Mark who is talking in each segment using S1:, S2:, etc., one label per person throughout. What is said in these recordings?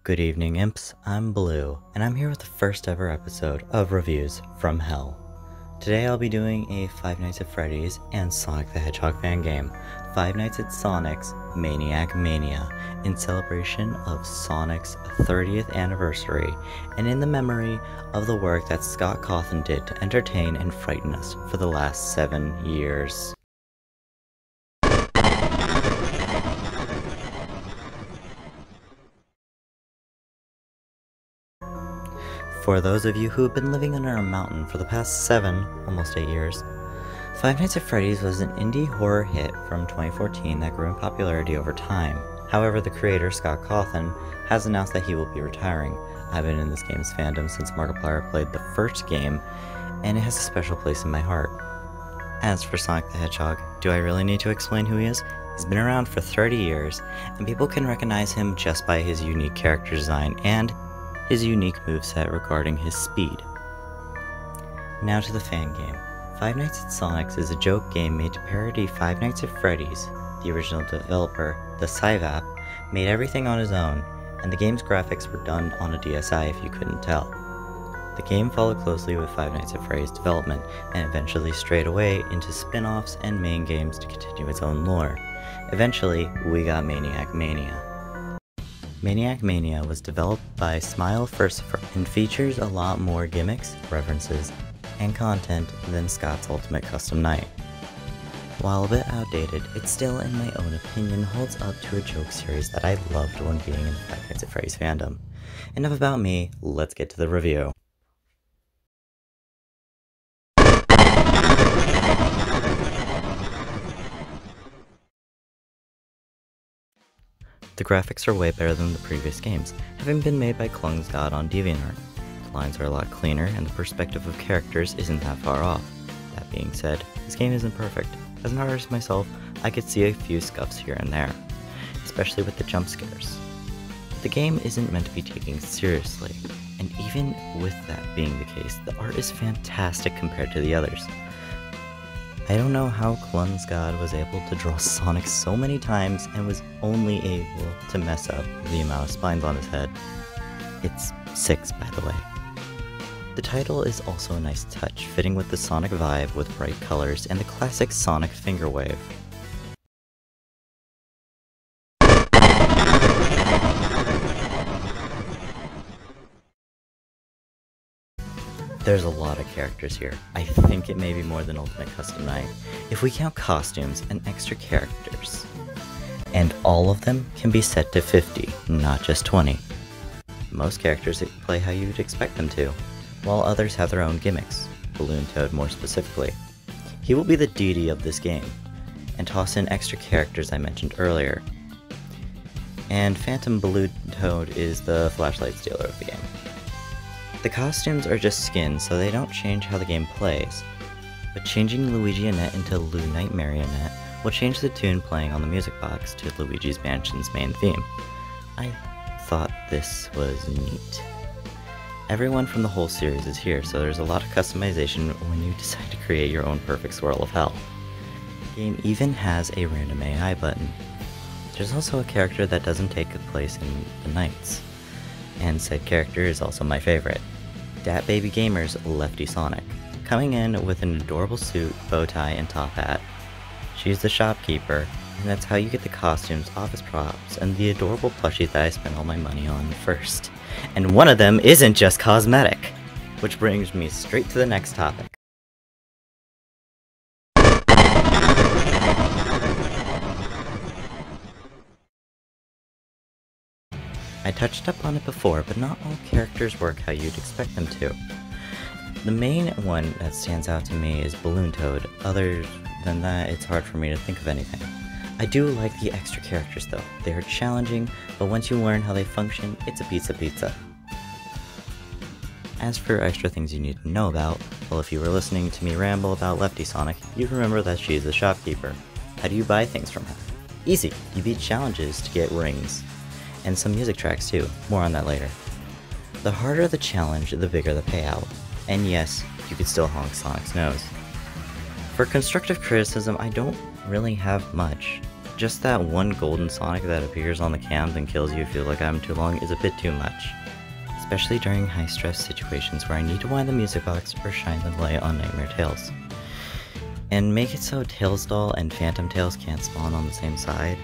S1: Good evening, imps. I'm Blue, and I'm here with the first ever episode of Reviews from Hell. Today I'll be doing a Five Nights at Freddy's and Sonic the Hedgehog fan game, Five Nights at Sonic's Maniac Mania, in celebration of Sonic's 30th anniversary, and in the memory of the work that Scott Cawthon did to entertain and frighten us for the last 7 years. For those of you who have been living under a mountain for the past 7, almost 8 years, Five Nights at Freddy's was an indie horror hit from 2014 that grew in popularity over time. However, the creator, Scott Cawthon, has announced that he will be retiring. I've been in this game's fandom since Markiplier played the first game, and it has a special place in my heart. As for Sonic the Hedgehog, do I really need to explain who he is? He's been around for 30 years, and people can recognize him just by his unique character design and his unique moveset regarding his speed. Now to the fan game. Five Nights at Sonic's is a joke game made to parody Five Nights at Freddy's. The original developer, the Saga, made everything on his own, and the game's graphics were done on a DSi if you couldn't tell. The game followed closely with Five Nights at Freddy's development, and eventually strayed away into spin-offs and main games to continue its own lore. Eventually, we got Maniac Mania. Maniac Mania was developed by Smile Furcifer and features a lot more gimmicks, references, and content than Scott's Ultimate Custom Night. While a bit outdated, it still, in my own opinion, holds up to a joke series that I loved when being in the Five Nights at Freddy's fandom. Enough about me, let's get to the review. The graphics are way better than the previous games, having been made by God on DeviantArt. The lines are a lot cleaner, and the perspective of characters isn't that far off. That being said, this game isn't perfect. As an artist myself, I could see a few scuffs here and there, especially with the jump scares. The game isn't meant to be taken seriously, and even with that being the case, the art is fantastic compared to the others. I don't know how God was able to draw Sonic so many times and was only able to mess up the amount of spines on his head. It's 6, by the way. The title is also a nice touch, fitting with the Sonic vibe with bright colors and the classic Sonic finger wave. There's a lot of characters here. I think it may be more than Ultimate Custom Night, if we count costumes and extra characters. And all of them can be set to 50, not just 20. Most characters play how you'd expect them to, while others have their own gimmicks, Balloon Toad more specifically. He will be the deity of this game, and toss in extra characters I mentioned earlier. And Phantom Balloon Toad is the flashlight stealer of the game. The costumes are just skins, so they don't change how the game plays, but changing Luigi Annette into Lou Nightmare Annette will change the tune playing on the music box to Luigi's Mansion's main theme. I thought this was neat. Everyone from the whole series is here, so there's a lot of customization when you decide to create your own perfect swirl of hell. The game even has a random AI button. There's also a character that doesn't take place in the nights, and said character is also my favorite. Dat Baby Gamer's Lefty Sonic, coming in with an adorable suit, bow tie, and top hat. She's the shopkeeper, and that's how you get the costumes, office props, and the adorable plushies that I spent all my money on first. And one of them isn't just cosmetic! Which brings me straight to the next topic. I touched up on it before, but not all characters work how you'd expect them to. The main one that stands out to me is Balloon Toad. Other than that, it's hard for me to think of anything. I do like the extra characters though. They are challenging, but once you learn how they function, it's a pizza. As for extra things you need to know about, well, if you were listening to me ramble about Lefty Sonic, you'd remember that she's the shopkeeper. How do you buy things from her? Easy! You beat challenges to get rings. And some music tracks too, more on that later. The harder the challenge, the bigger the payout. And yes, you could still honk Sonic's nose. For constructive criticism, I don't really have much. just that one golden Sonic that appears on the cams and kills you if you look at him too long is a bit too much. Especially during high-stress situations where I need to wind the music box or shine the light on Nightmare Tales. And make it so Tails Doll and Phantom Tails can't spawn on the same side.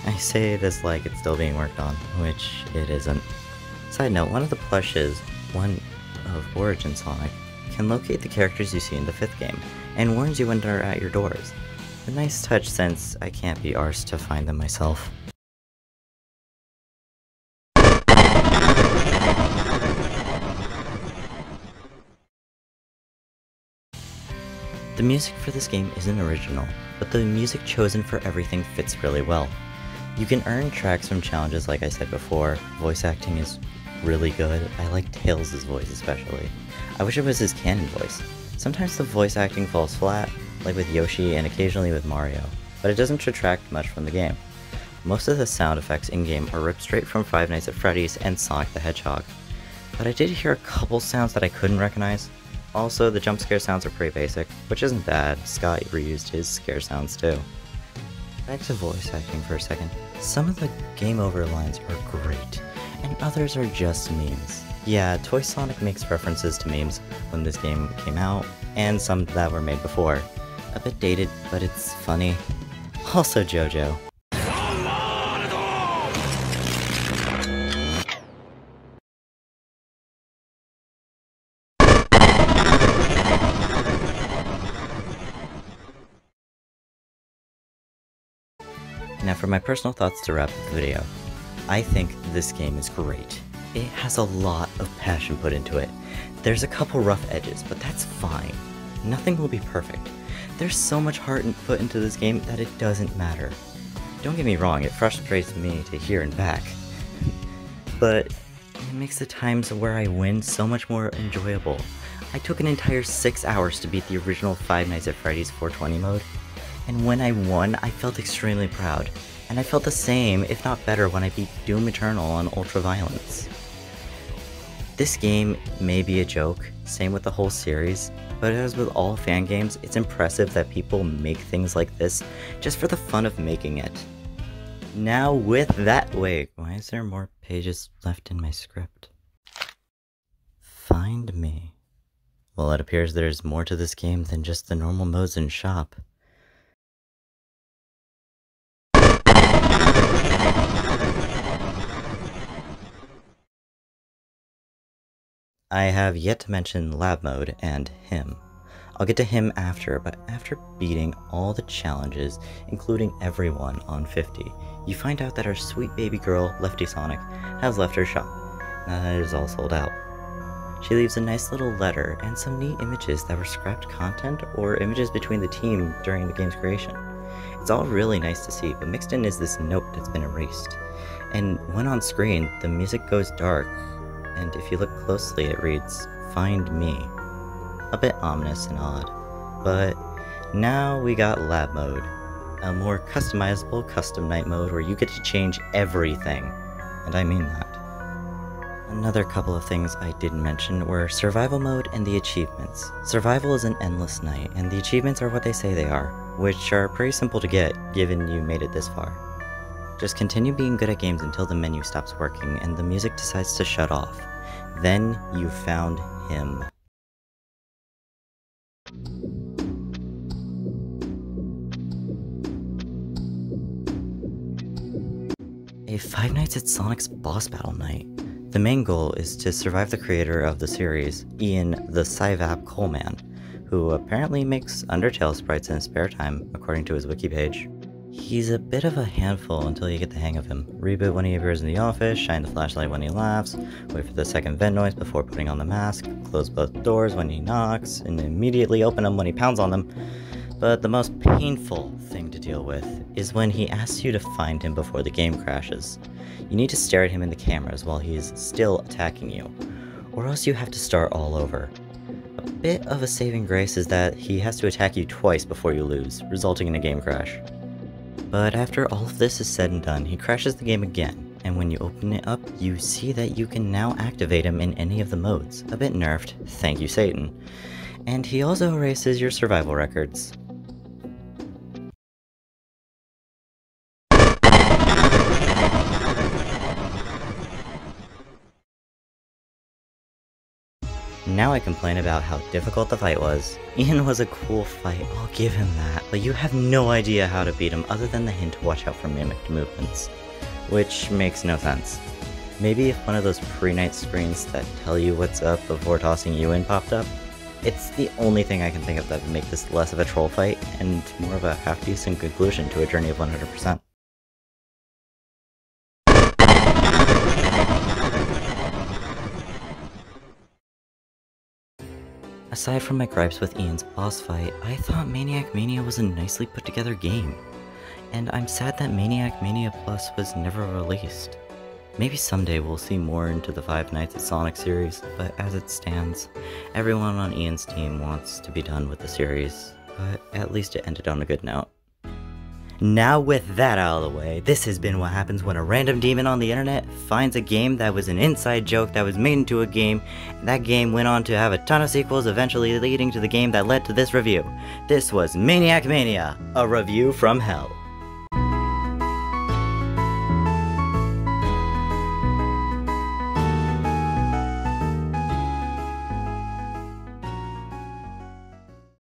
S1: I say this like it's still being worked on, which it isn't. Side note, one of the plushes, one of Origin Sonic, can locate the characters you see in the 5th game, and warns you when they're at your doors. A nice touch since I can't be arsed to find them myself. The music for this game isn't original, but the music chosen for everything fits really well. You can earn tracks from challenges like I said before. Voice acting is really good. I like Tails' voice especially. I wish it was his canon voice. Sometimes the voice acting falls flat, like with Yoshi and occasionally with Mario, but it doesn't detract much from the game. Most of the sound effects in-game are ripped straight from Five Nights at Freddy's and Sonic the Hedgehog, but I did hear a couple sounds that I couldn't recognize. Also, the jump scare sounds are pretty basic, which isn't bad. Scott reused his scare sounds too. Back to voice acting for a second. Some of the game over lines are great, and others are just memes. Yeah, Toy Sonic makes references to memes when this game came out, and some that were made before. A bit dated, but it's funny. Also JoJo. Now for my personal thoughts to wrap up the video. I think this game is great. It has a lot of passion put into it. There's a couple rough edges, but that's fine. Nothing will be perfect. There's so much heart put into this game that it doesn't matter. Don't get me wrong, it frustrates me to hear and back. But it makes the times where I win so much more enjoyable. I took an entire 6 hours to beat the original Five Nights at Freddy's 420 mode. And when I won, I felt extremely proud, and I felt the same, if not better, when I beat Doom Eternal on Ultraviolence. This game may be a joke, same with the whole series, but as with all fan games, it's impressive that people make things like this just for the fun of making it. Now with that, wait, why is there more pages left in my script? Find me. Well, it appears there's more to this game than just the normal modes in shop. I have yet to mention lab mode and him. I'll get to him after, but after beating all the challenges, including everyone on 50, you find out that our sweet baby girl, Lefty Sonic, has left her shop. Now that it is all sold out. She leaves a nice little letter and some neat images that were scrapped content or images between the team during the game's creation. It's all really nice to see, but mixed in is this note that's been erased. And when on screen, the music goes dark, and if you look closely it reads, "Find me." A bit ominous and odd. But now we got lab mode. A more customizable custom night mode where you get to change everything. And I mean that. Another couple of things I didn't mention were survival mode and the achievements. Survival is an endless night, and the achievements are what they say they are, which are pretty simple to get, given you made it this far. Just continue being good at games until the menu stops working and the music decides to shut off. Then you found him. A Five Nights at Sonic's boss battle night. The main goal is to survive the creator of the series, Ian the Cyvap Coleman, who apparently makes Undertale sprites in his spare time, according to his wiki page. He's a bit of a handful until you get the hang of him. Reboot when he appears in the office, shine the flashlight when he laughs, wait for the second vent noise before putting on the mask, close both doors when he knocks, and immediately open them when he pounds on them. But the most painful thing to deal with is when he asks you to find him before the game crashes. You need to stare at him in the cameras while he is still attacking you, or else you have to start all over. A bit of a saving grace is that he has to attack you twice before you lose, resulting in a game crash. But after all of this is said and done, he crashes the game again, and when you open it up, you see that you can now activate him in any of the modes. A bit nerfed, thank you Satan. And he also erases your survival records. Now I complain about how difficult the fight was. Ian was a cool fight, I'll give him that, but you have no idea how to beat him other than the hint to watch out for mimicked movements. Which makes no sense. Maybe if one of those pre-night screens that tell you what's up before tossing you in popped up. It's the only thing I can think of that would make this less of a troll fight and more of a half-decent conclusion to a journey of 100%. Aside from my gripes with Ian's boss fight, I thought Maniac Mania was a nicely put together game. And I'm sad that Maniac Mania Plus was never released. Maybe someday we'll see more into the Five Nights at Sonic series, but as it stands, everyone on Ian's team wants to be done with the series, but at least it ended on a good note. Now with that out of the way, this has been what happens when a random demon on the internet finds a game that was an inside joke that was made into a game, and that game went on to have a ton of sequels, eventually leading to the game that led to this review. This was Maniac Mania, a review from hell.